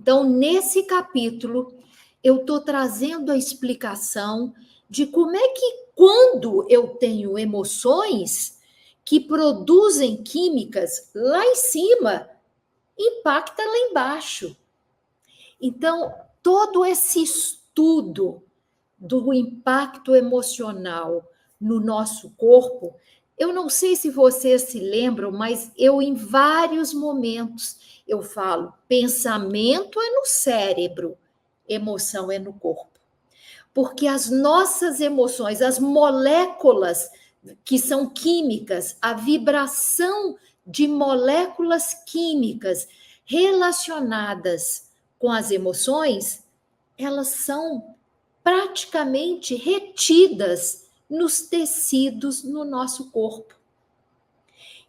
Então, nesse capítulo, eu estou trazendo a explicação de como é que, quando eu tenho emoções que produzem químicas lá em cima, impacta lá embaixo. Então, todo esse estudo do impacto emocional no nosso corpo, eu não sei se vocês se lembram, mas eu, em vários momentos, eu falo, pensamento é no cérebro, emoção é no corpo. Porque as nossas emoções, as moléculas que são químicas, a vibração de moléculas químicas relacionadas com as emoções, elas são praticamente retidas nos tecidos no nosso corpo.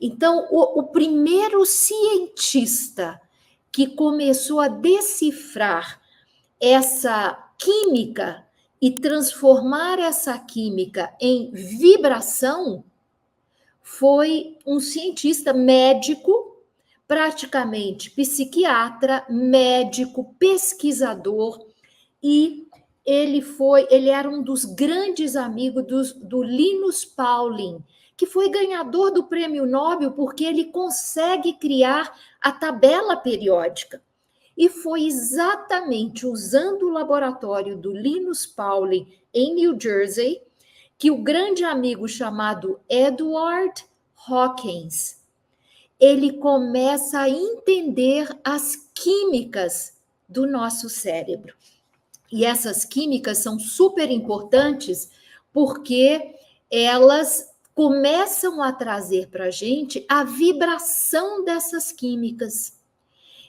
Então, o primeiro cientista que começou a decifrar essa química e transformar essa química em vibração foi um cientista médico, praticamente psiquiatra, médico, pesquisador, e ele era um dos grandes amigos do Linus Pauling, que foi ganhador do Prêmio Nobel porque ele consegue criar a tabela periódica. E foi exatamente usando o laboratório do Linus Pauling em New Jersey que o grande amigo chamado Edward Hawkins, ele começa a entender as químicas do nosso cérebro. E essas químicas são super importantes porque elas começam a trazer para a gente a vibração dessas químicas.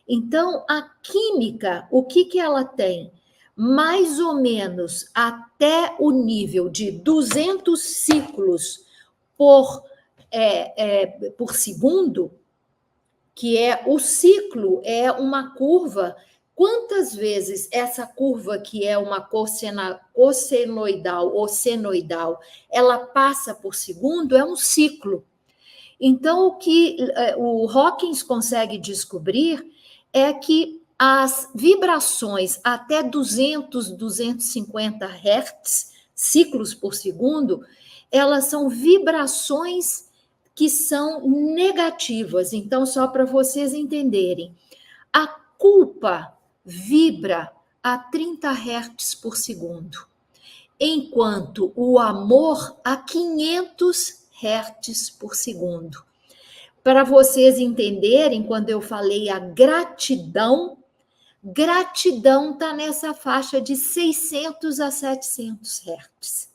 Então, a química, o que ela tem? Mais ou menos até o nível de 200 ciclos por segundo, que é o ciclo, é uma curva. Quantas vezes essa curva, que é uma cossenoidal ou senoidal, ela passa por segundo, é um ciclo. Então, o que o Hawkins consegue descobrir é que as vibrações até 200, 250 Hz, ciclos por segundo, elas são vibrações que são negativas. Então, só para vocês entenderem, a culpa vibra a 30 Hz por segundo, enquanto o amor a 500 Hz por segundo. Para vocês entenderem, quando eu falei a gratidão está nessa faixa de 600 a 700 Hz.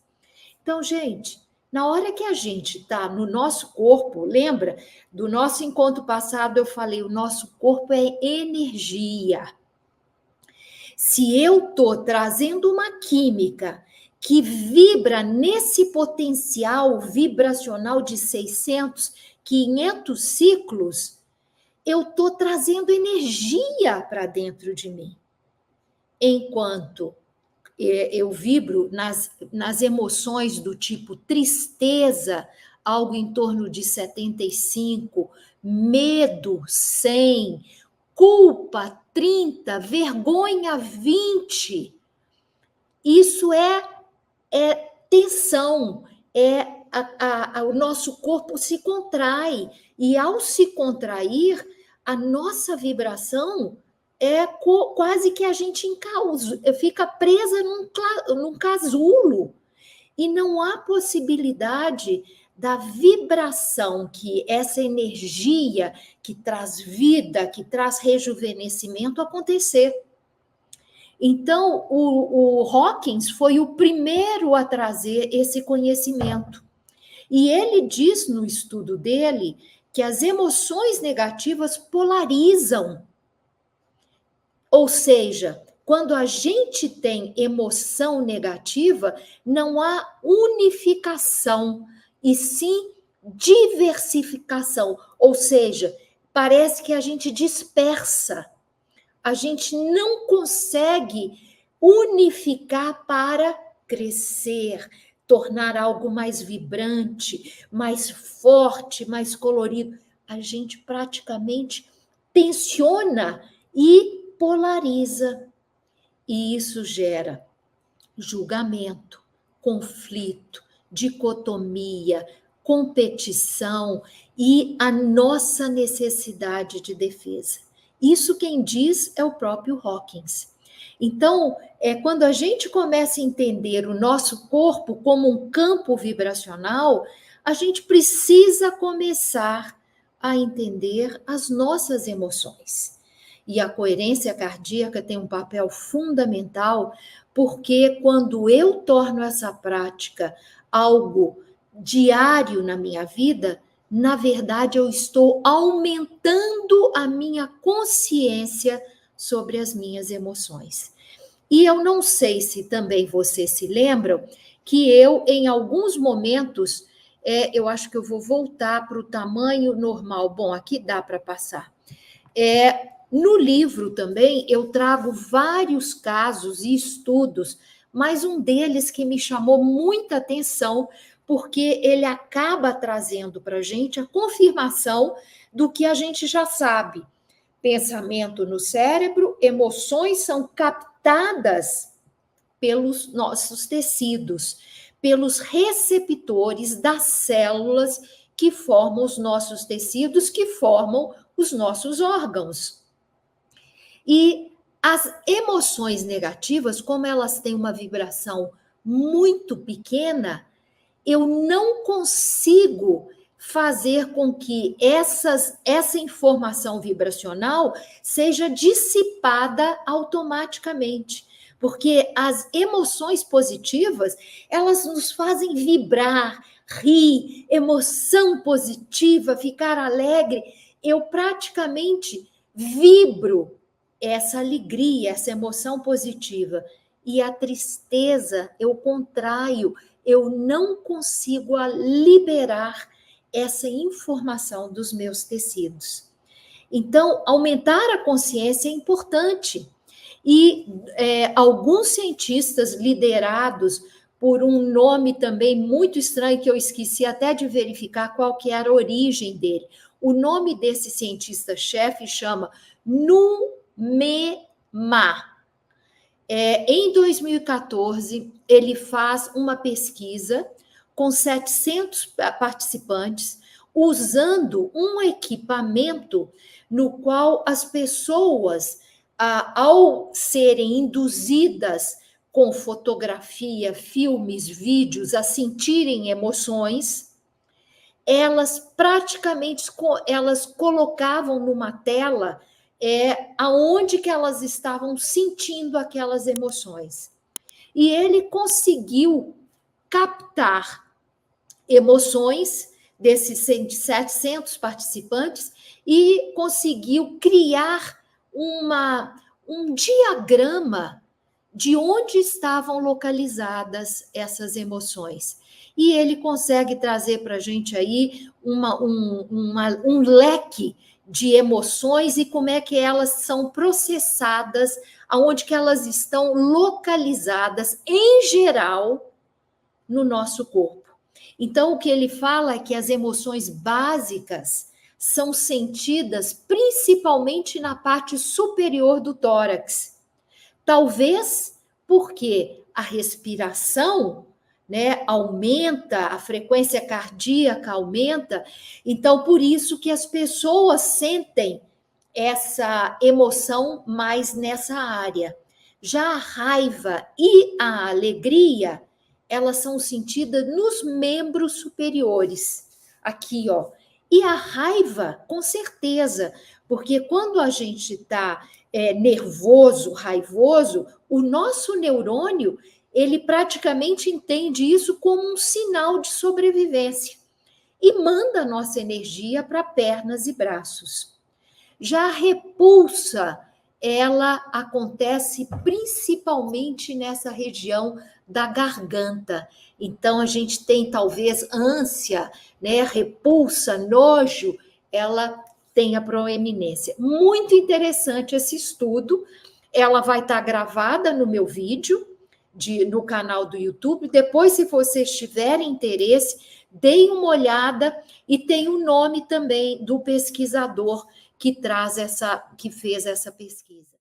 Então, gente, na hora que a gente está no nosso corpo, lembra do nosso encontro passado, eu falei, o nosso corpo é energia. Se eu estou trazendo uma química que vibra nesse potencial vibracional de 600, 500 ciclos, eu estou trazendo energia para dentro de mim. Enquanto eu vibro nas emoções do tipo tristeza, algo em torno de 75, medo, 100, culpa, 30, vergonha, 20. Isso é tensão, o nosso corpo se contrai, e ao se contrair, a nossa vibração é quase que a gente fica presa num casulo, e não há possibilidade da vibração, que essa energia que traz vida, que traz rejuvenescimento acontecer. Então, o Hawkins foi o primeiro a trazer esse conhecimento. E ele diz no estudo dele que as emoções negativas polarizam. Ou seja, quando a gente tem emoção negativa, não há unificação, e sim diversificação. Ou seja, parece que a gente dispersa. A gente não consegue unificar para crescer, tornar algo mais vibrante, mais forte, mais colorido. A gente praticamente tensiona e polariza. E isso gera julgamento, conflito, dicotomia, competição e a nossa necessidade de defesa. Isso quem diz é o próprio Hawkins. Então, quando a gente começa a entender o nosso corpo como um campo vibracional, a gente precisa começar a entender as nossas emoções. E a coerência cardíaca tem um papel fundamental, porque quando eu torno essa prática algo diário na minha vida, na verdade eu estou aumentando a minha consciência sobre as minhas emoções. E eu não sei se também vocês se lembram que eu, em alguns momentos, eu acho que eu vou voltar para o tamanho normal. Bom, aqui dá para passar. No livro também eu trago vários casos e estudos, mas um deles que me chamou muita atenção, porque ele acaba trazendo para a gente a confirmação do que a gente já sabe. Pensamento no cérebro, emoções são captadas pelos nossos tecidos, pelos receptores das células que formam os nossos tecidos, que formam os nossos órgãos. E as emoções negativas, como elas têm uma vibração muito pequena, eu não consigo fazer com que essa informação vibracional seja dissipada automaticamente. Porque as emoções positivas, elas nos fazem vibrar, rir, emoção positiva, ficar alegre. Eu praticamente vibro essa alegria, essa emoção positiva. E a tristeza, eu contraio, eu não consigo liberar essa informação dos meus tecidos. Então, aumentar a consciência é importante. E alguns cientistas liderados por um nome também muito estranho, que eu esqueci até de verificar qual que era a origem dele. O nome desse cientista-chefe chama Numema. Em 2014, ele faz uma pesquisa com 700 participantes, usando um equipamento no qual as pessoas, ao serem induzidas com fotografia, filmes, vídeos, a sentirem emoções, elas praticamente elas colocavam numa tela aonde que elas estavam sentindo aquelas emoções. E ele conseguiu captar emoções desses 700 participantes e conseguiu criar um diagrama de onde estavam localizadas essas emoções. E ele consegue trazer para a gente aí um leque de emoções e como é que elas são processadas, aonde que elas estão localizadas, em geral, no nosso corpo. Então, o que ele fala é que as emoções básicas são sentidas principalmente na parte superior do tórax. Talvez porque a respiração, né, aumenta, a frequência cardíaca aumenta, então por isso que as pessoas sentem essa emoção mais nessa área. Já a raiva e a alegria, elas são sentidas nos membros superiores, aqui, ó. E a raiva, com certeza, porque quando a gente está nervoso, raivoso, o nosso neurônio, ele praticamente entende isso como um sinal de sobrevivência e manda a nossa energia para pernas e braços. Já a repulsa, ela acontece principalmente nessa região da garganta. Então, a gente tem talvez ânsia, né? Repulsa, nojo, ela tem a proeminência. Muito interessante esse estudo. Ela vai estar gravada no meu vídeo, no canal do YouTube. Depois, se vocês tiverem interesse, deem uma olhada e tem o nome também do pesquisador que fez essa pesquisa.